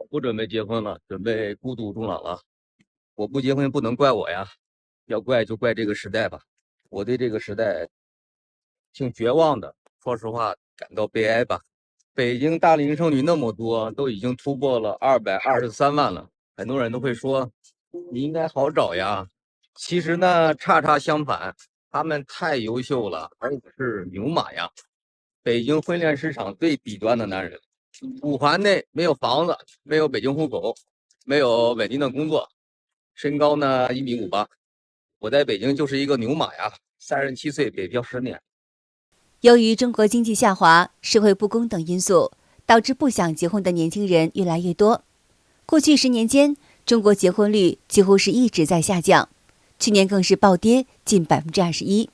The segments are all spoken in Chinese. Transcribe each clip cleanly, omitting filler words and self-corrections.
不准备结婚了，准备孤独终老了。我不结婚不能怪我呀，要怪就怪这个时代吧。我对这个时代挺绝望的，说实话感到悲哀吧。北京大龄剩女那么多，都已经突破了223万了。很多人都会说，你应该好找呀。其实呢，恰恰相反，他们太优秀了，而我是牛马呀。北京婚恋市场最底端的男人，五环内没有房子，没有北京户口，没有稳定的工作，身高呢1.58米。我在北京就是一个牛马呀，37岁北漂10年。由于中国经济下滑、社会不公等因素，导致不想结婚的年轻人越来越多。过去10年间，中国结婚率几乎是一直在下降，去年更是暴跌近21%。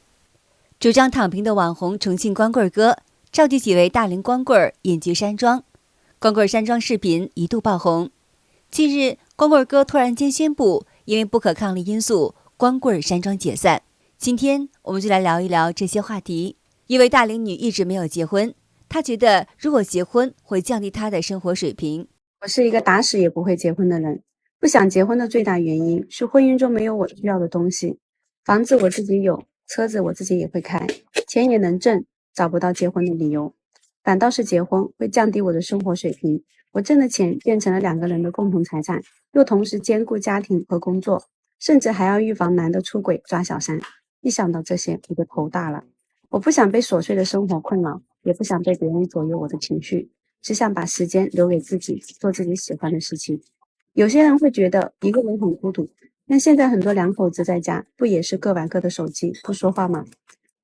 主张躺平的网红重庆光棍哥召集几位大龄光棍隐居山庄，光棍山庄视频一度爆红。近日，光棍哥突然间宣布，因为不可抗力因素，光棍山庄解散。今天我们就来聊一聊这些话题。一位大龄女一直没有结婚，她觉得如果结婚会降低她的生活水平。我是一个打死也不会结婚的人，不想结婚的最大原因是婚姻中没有我需要的东西。房子我自己有，车子我自己也会开，钱也能挣，找不到结婚的理由。反倒是结婚会降低我的生活水平，我挣的钱变成了2个人的共同财产，又同时兼顾家庭和工作，甚至还要预防男的出轨抓小三。一想到这些，我就头大了。我不想被琐碎的生活困扰，也不想被别人左右我的情绪，只想把时间留给自己，做自己喜欢的事情。有些人会觉得一个人很孤独，但现在很多两口子在家，不也是各玩各的手机，不说话吗？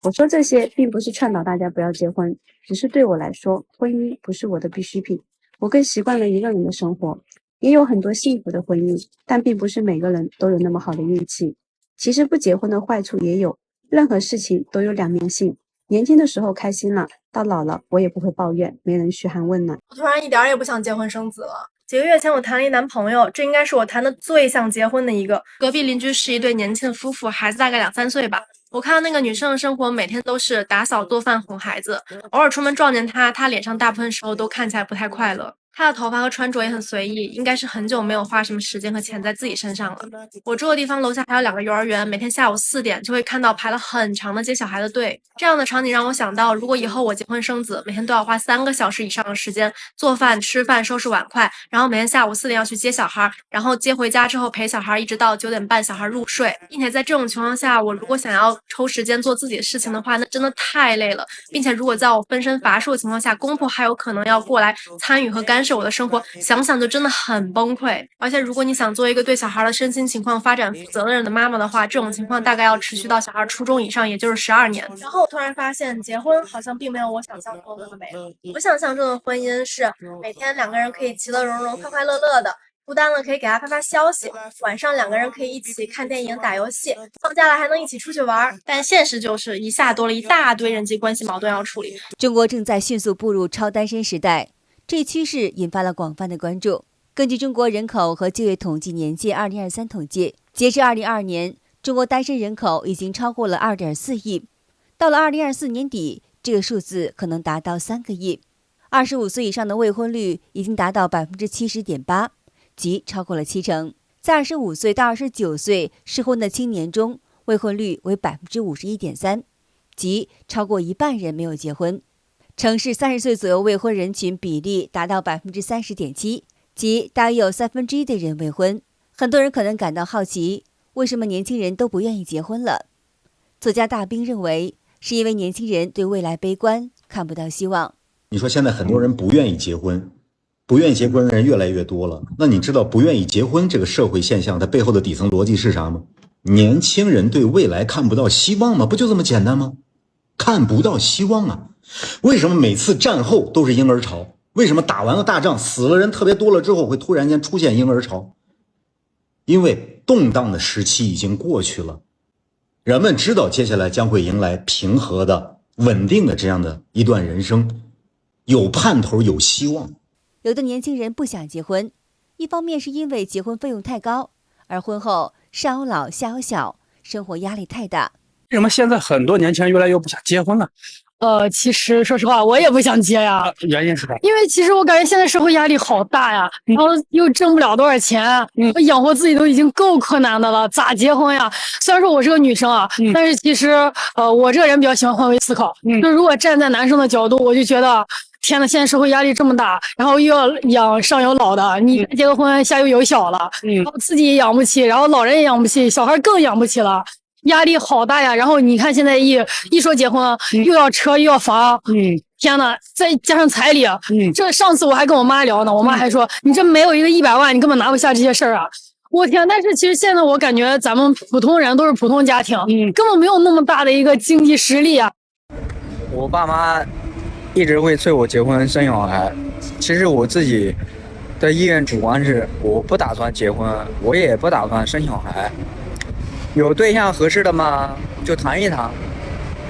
我说这些并不是劝导大家不要结婚，只是对我来说，婚姻不是我的必需品。我更习惯了一个人的生活，也有很多幸福的婚姻，但并不是每个人都有那么好的运气。其实不结婚的坏处也有，任何事情都有2面性。年轻的时候开心了，到老了我也不会抱怨，没人嘘寒问暖。我突然一点也不想结婚生子了。几个月前我谈了一男朋友，这应该是我谈的最想结婚的一个。隔壁邻居是一对年轻的夫妇，孩子大概2、3岁吧。我看到那个女生的生活，每天都是打扫、做饭、哄孩子，偶尔出门撞见她，她脸上大部分时候都看起来不太快乐。她的头发和穿着也很随意，应该是很久没有花什么时间和钱在自己身上了。我住的地方楼下还有2个幼儿园，每天下午4点就会看到排了很长的接小孩的队。这样的场景让我想到，如果以后我结婚生子，每天都要花3个小时以上的时间做饭、吃饭、收拾碗筷，然后每天下午4点要去接小孩，然后接回家之后陪小孩一直到9点半小孩入睡，并且在这种情况下，我如果想要抽时间做自己的事情的话，那真的太累了，并且如果在我分身乏术的情况下，公婆还有可能要过来参与和干涉我的生活，想想就真的很崩溃。而且如果你想做一个对小孩的身心情况发展负责任的妈妈的话，这种情况大概要持续到小孩初中以上，也就是12年。然后我突然发现，结婚好像并没有我想象中的那么美。我想象中的婚姻是每天2个人可以其乐融融、快快乐乐的，孤单了可以给他发发消息，晚上2个人可以一起看电影、打游戏，放假了还能一起出去玩。但现实就是一下多了一大堆人际关系矛盾要处理。中国正在迅速步入超单身时代，这一趋势引发了广泛的关注。根据中国人口和就业统计年鉴2023统计，截至2022年，中国单身人口已经超过了2.4亿，到了2024年底，这个数字可能达到3个亿。25岁以上的未婚率已经达到70.8%，即超过了70%。在25岁到29岁适婚的青年中，未婚率为51.3%，即超过一半人没有结婚。城市30岁左右未婚人群比例达到30.7%，即大约有1/3的人未婚。很多人可能感到好奇，为什么年轻人都不愿意结婚了？作家大兵认为，是因为年轻人对未来悲观，看不到希望。你说现在很多人不愿意结婚，不愿意结婚的人越来越多了。那你知道不愿意结婚这个社会现象它背后的底层逻辑是啥吗？年轻人对未来看不到希望吗？不就这么简单吗？看不到希望啊！为什么每次战后都是婴儿潮？为什么打完了大仗死了人特别多了之后会突然间出现婴儿潮？因为动荡的时期已经过去了，人们知道接下来将会迎来平和的、稳定的这样的一段人生，有盼头，有希望。有的年轻人不想结婚，一方面是因为结婚费用太高，而婚后上有老下有小，生活压力太大。为什么现在很多年轻人越来越不想结婚了？其实说实话，我也不想结呀。原因是啥？因为其实我感觉现在社会压力好大呀，然后又挣不了多少钱，我养活自己都已经够困难的了，咋结婚呀？虽然说我是个女生啊，但是其实我这个人比较喜欢换位思考，就如果站在男生的角度，我就觉得。天呐，现在社会压力这么大，然后又要养上有老的，你结个婚下又有小了，然后自己也养不起，然后老人也养不起，小孩更养不起了，压力好大呀。然后你看现在一说结婚，又要车又要房，天呐，再加上彩礼，这上次我还跟我妈聊呢，我妈还说你这没有一个100万，你根本拿不下这些事儿啊。我天！但是其实现在我感觉咱们普通人都是普通家庭，根本没有那么大的一个经济实力啊。我爸妈一直会催我结婚生小孩，其实我自己的意愿主观是我不打算结婚，我也不打算生小孩。有对象合适的嘛就谈一谈，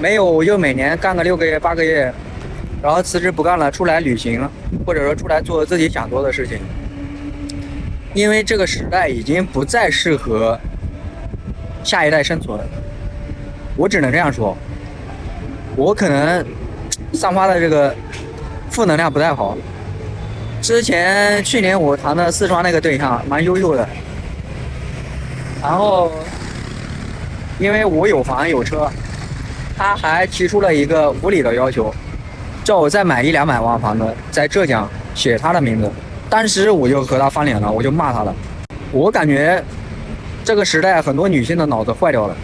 没有我就每年干个6个月8个月，然后辞职不干了，出来旅行，或者说出来做自己想做的事情。因为这个时代已经不再适合下一代生存，我只能这样说。我可能散发的这个负能量不太好。去年我谈的四川那个对象蛮优秀的，然后因为我有房有车，他还提出了一个无理的要求，叫我再买100-200万房子，在浙江写他的名字。当时我就和他翻脸了，我就骂他了。我感觉这个时代很多女性的脑子坏掉了。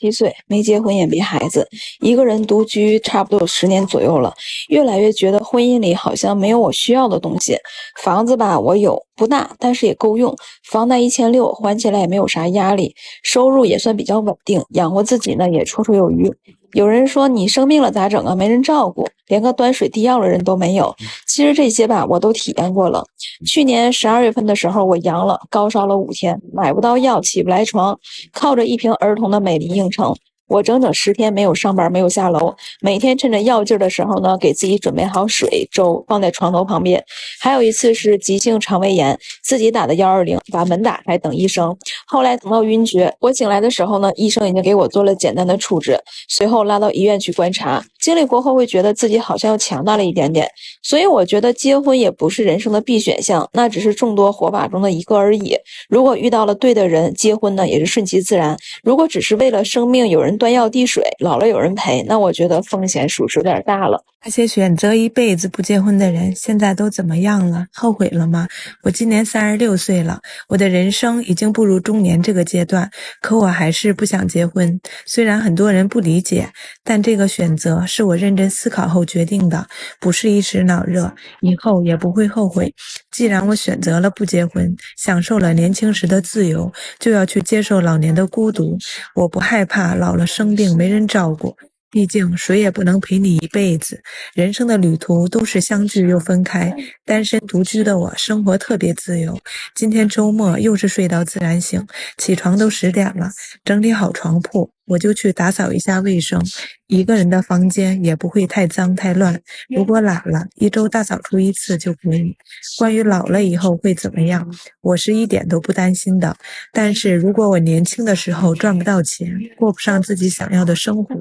7岁没结婚也没孩子，一个人独居差不多有10年左右了，越来越觉得婚姻里好像没有我需要的东西。房子吧我有，不大，但是也够用，房贷1600，还起来也没有啥压力，收入也算比较稳定，养活自己呢也绰绰有余。有人说你生病了咋整啊？没人照顾，连个端水递药的人都没有。其实这些吧我都体验过了。去年12月份的时候我阳了，高烧了5天，买不到药，起不来床，靠着一瓶儿童的美丽硬撑。我整整10天没有上班，没有下楼，每天趁着药劲儿的时候呢，给自己准备好水粥放在床头旁边。还有一次是急性肠胃炎，自己打的120，把门打开等医生。后来疼到晕厥，我醒来的时候呢，医生已经给我做了简单的处置，随后拉到医院去观察。经历过后会觉得自己好像又强大了一点点，所以我觉得结婚也不是人生的必选项，那只是众多活法中的一个而已。如果遇到了对的人，结婚呢也是顺其自然。如果只是为了生命有人端药递水，老了有人陪，那我觉得风险属实有点大了。那些选择一辈子不结婚的人，现在都怎么样了？后悔了吗？我今年36岁了，我的人生已经步入中年这个阶段，可我还是不想结婚。虽然很多人不理解，但这个选择是我认真思考后决定的，不是一时脑热，以后也不会后悔。既然我选择了不结婚，享受了年轻时的自由，就要去接受老年的孤独。我不害怕老了生病没人照顾，毕竟谁也不能陪你一辈子，人生的旅途都是相聚又分开。单身独居的我，生活特别自由。今天周末又是睡到自然醒，起床都10点了，整理好床铺，我就去打扫一下卫生。一个人的房间也不会太脏太乱，如果懒了，1周大扫除1次就可以。关于老了以后会怎么样，我是一点都不担心的。但是如果我年轻的时候赚不到钱，过不上自己想要的生活，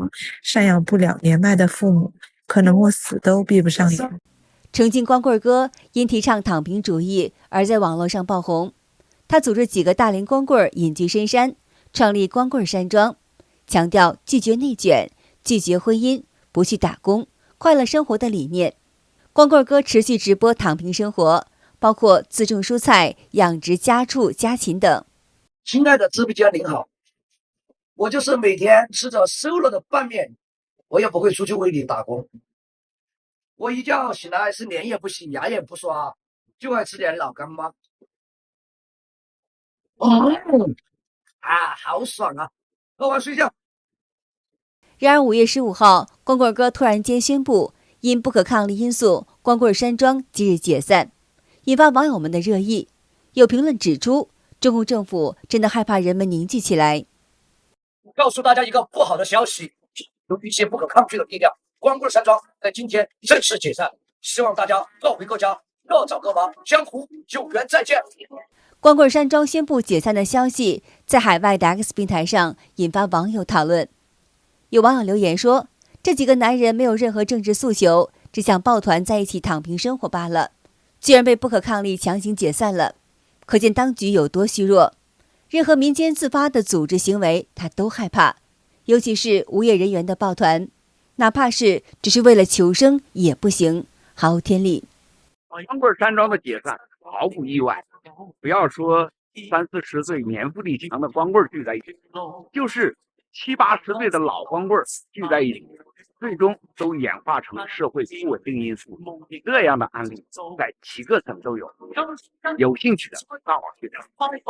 赡养不了年迈的父母，可能我死都闭不上眼。曾经光棍哥因提倡躺平主义而在网络上爆红，他组织几个大龄光棍隐居深山，创立光棍山庄，强调拒绝内卷，拒绝婚姻，不去打工，快乐生活的理念。光棍哥持续直播躺平生活，包括自种蔬菜、养殖家畜、家禽等。亲爱的直播间您好，我就是每天吃着馊了的拌面，我也不会出去为你打工。我一觉醒来是脸也不洗，牙也不刷，就爱吃点老干妈。好爽啊！喝完睡觉。然而5月15号，光棍哥突然间宣布，因不可抗力因素，光棍山庄即日解散，引发网友们的热议。有评论指出，中共政府真的害怕人们凝聚起来。告诉大家一个不好的消息，有一些不可抗拒的力量，光棍山庄在今天正式解散，希望大家各回各家，各找各妈，江湖有缘再见。光棍山庄宣布解散的消息在海外的 X 平台上引发网友讨论。有网友留言说，这几个男人没有任何政治诉求，只想抱团在一起躺平生活罢了，居然被不可抗力强行解散了，可见当局有多虚弱。任何民间自发的组织行为，他都害怕，尤其是无业人员的抱团，哪怕是只是为了求生也不行，毫无天理。光棍山庄的解散毫不意外，不要说30、40岁年富力强的光棍聚在一起，就是70、80岁的老光棍聚在一起，最终都演化成社会不稳定因素。这样的案例在7个省都有，有兴趣的上网去查。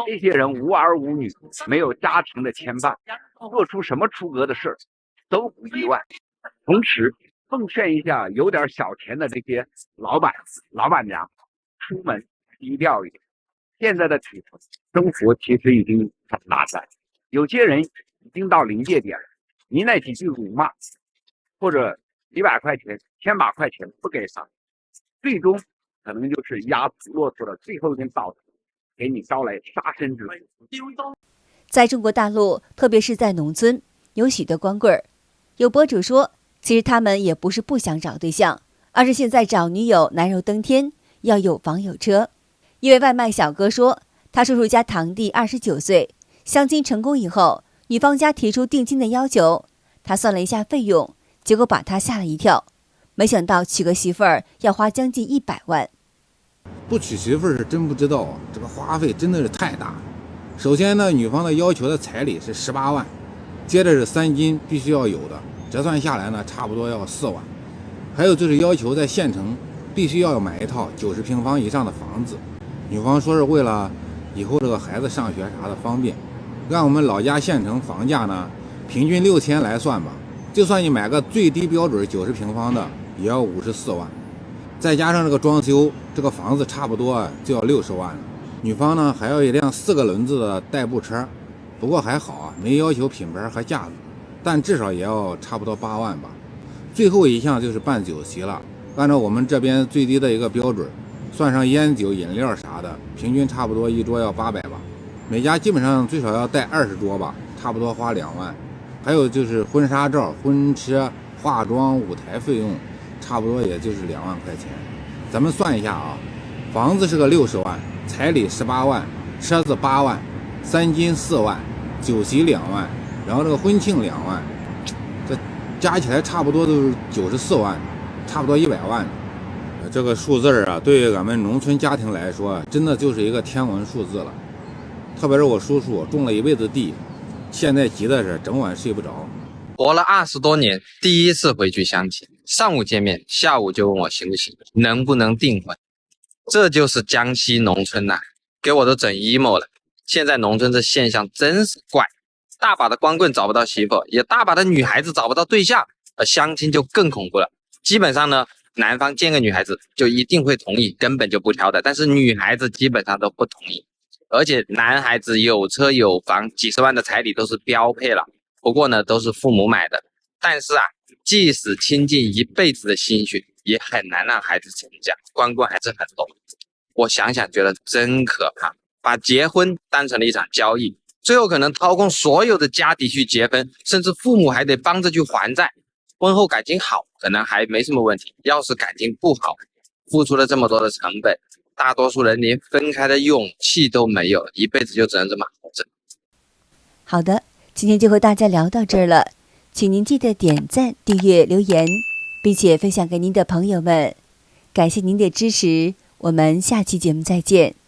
这些人无儿无女，没有家庭的牵绊，做出什么出格的事都不意外。同时奉劝一下有点小钱的这些老板娘，出门低调一点。现在的生活其实已经很拉塞，有些人已经到临界点了，你那几句辱骂或者几百块钱、1000把块钱不给他，最终可能就是压死骆驼的最后一根稻草，给你招来杀身之祸。在中国大陆，特别是在农村，有许多光棍儿。有博主说，其实他们也不是不想找对象，而是现在找女友难如登天，要有房有车。一位外卖小哥说，他叔叔家堂弟29岁，相亲成功以后，女方家提出定金的要求，他算了一下费用，结果把他吓了一跳，没想到娶个媳妇儿要花将近100万。不娶媳妇儿是真不知道，这个花费真的是太大。首先呢，女方的要求的彩礼是18万，接着是3金必须要有的，折算下来呢差不多要4万。还有就是要求在县城必须要买一套90平方以上的房子。女方说是为了以后这个孩子上学啥的方便。按我们老家县城房价呢，平均6000来算吧，就算你买个最低标准90平方的，也要54万，再加上这个装修，这个房子差不多就要60万了。女方呢还要一辆4个轮子的代步车，不过还好啊，没要求品牌和架子，但至少也要差不多8万吧。最后一项就是办酒席了，按照我们这边最低的一个标准，算上烟酒饮料啥的，平均差不多一桌要800吧。每家基本上最少要带20桌吧，差不多花2万。还有就是婚纱照、婚车、化妆、舞台费用，差不多也就是2万块钱。咱们算一下啊，房子是个60万，彩礼18万，车子8万，3金4万，酒席2万，然后这个婚庆2万，这加起来差不多都是94万，差不多100万。这个数字啊，对于俺们农村家庭来说，真的就是一个天文数字了。特别是我叔叔种了一辈子地，现在急的是整晚睡不着。活了20多年，第一次回去相亲，上午见面，下午就问我行不行，能不能订婚。这就是江西农村呐，给我都整 emo 了。现在农村这现象真是怪，大把的光棍找不到媳妇，也大把的女孩子找不到对象，而相亲就更恐怖了。基本上呢，男方见个女孩子就一定会同意，根本就不挑的，但是女孩子基本上都不同意。而且男孩子有车有房，几十万的彩礼都是标配了，不过呢都是父母买的。但是啊，即使倾尽一辈子的心血，也很难让孩子成家，光棍还是很多。我想想觉得真可怕，把结婚当成了一场交易，最后可能掏空所有的家底去结婚，甚至父母还得帮着去还债。婚后感情好可能还没什么问题，要是感情不好，付出了这么多的成本，大多数人连分开的勇气都没有，一辈子就只能这么活着。好的，今天就和大家聊到这儿了，请您记得点赞、订阅、留言，并且分享给您的朋友们。感谢您的支持，我们下期节目再见。